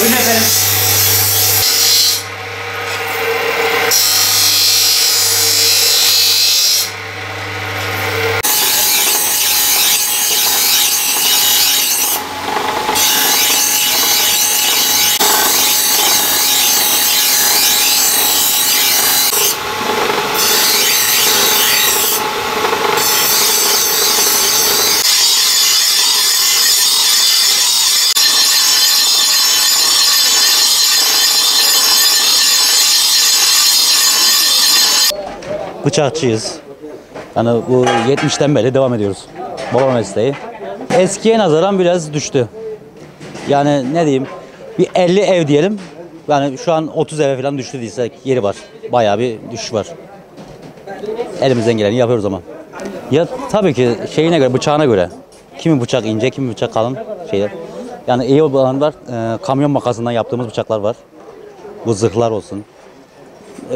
Buyurun efendim. Bıçakçıyız. Yani bu 70'ten beri devam ediyoruz. Baba mesleği. Eskiye nazaran biraz düştü. Yani ne diyeyim, bir 50 ev diyelim. Yani şu an 30 eve falan düştü değilse yeri var. Bayağı bir düşüş var. Elimizden geleni yapıyoruz ama. Ya tabii ki şeyine göre, bıçağına göre. Kimi bıçak ince, kimi bıçak kalın şeyler. Yani iyi olan var. Kamyon makasından yaptığımız bıçaklar var. Bu zırhlar olsun.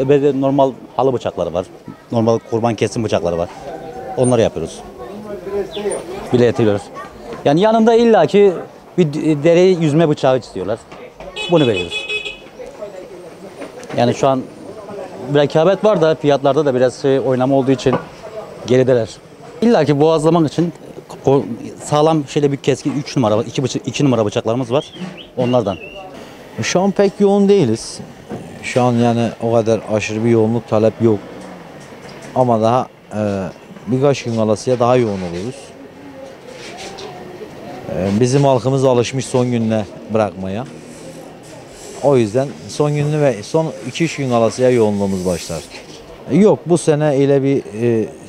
Böyle normal halı bıçakları var. Normal kurban kesim bıçakları var. Onları yapıyoruz. Bile yetiriyoruz. Yani yanında illaki bir deri yüzme bıçağı istiyorlar. Bunu veriyoruz. Yani şu an bir rekabet var da fiyatlarda da biraz oynama olduğu için gerideler. İllaki boğazlamak için sağlam şöyle bir keskin 3 numara, 2 numara bıçaklarımız var. Onlardan. Şu an pek yoğun değiliz. Şu an yani o kadar aşırı bir yoğunluk talep yok. Ama daha birkaç gün kalasıya daha yoğun oluruz. Bizim halkımız alışmış son gününe bırakmaya. O yüzden son gününü ve son 2-3 gün kalasıya yoğunluğumuz başlar. Yok, bu sene öyle bir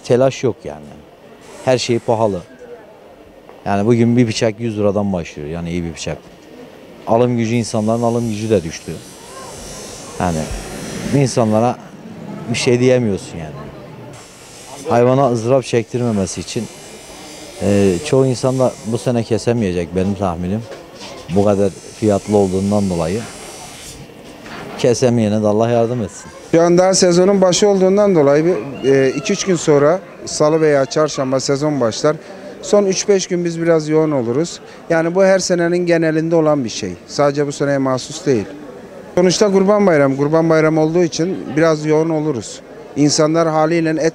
telaş yok yani. Her şey pahalı. Yani bugün bir bıçak 100 liradan başlıyor, yani iyi bir bıçak. Alım gücü, insanların alım gücü de düştü. Yani insanlara bir şey diyemiyorsun yani. Hayvana ızdırap çektirmemesi için çoğu insan da bu sene kesemeyecek benim tahminim. Bu kadar fiyatlı olduğundan dolayı. Kesemeyene de Allah yardım etsin. Şu an daha sezonun başı olduğundan dolayı 2-3 gün sonra salı veya çarşamba sezon başlar. Son 3-5 gün biz biraz yoğun oluruz. Yani bu her senenin genelinde olan bir şey. Sadece bu seneye mahsus değil. Sonuçta Kurban Bayramı olduğu için biraz yoğun oluruz. İnsanlar haliyle et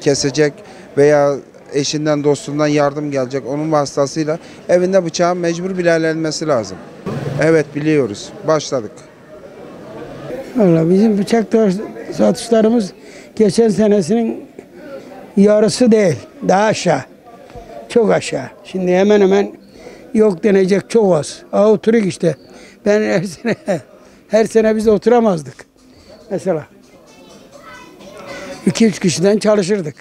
kesecek veya eşinden dostundan yardım gelecek. Onun vasıtasıyla evinde bıçağın mecbur bilallenmesi lazım. Evet, biliyoruz. Başladık. Vallahi bizim bıçak satışlarımız geçen senesinin yarısı değil. Daha aşağı. Çok aşağı. Şimdi hemen hemen yok denecek çok az. Oturuk işte. Ben her sene biz oturamazdık. Mesela 2-3 kişiden çalışırdık.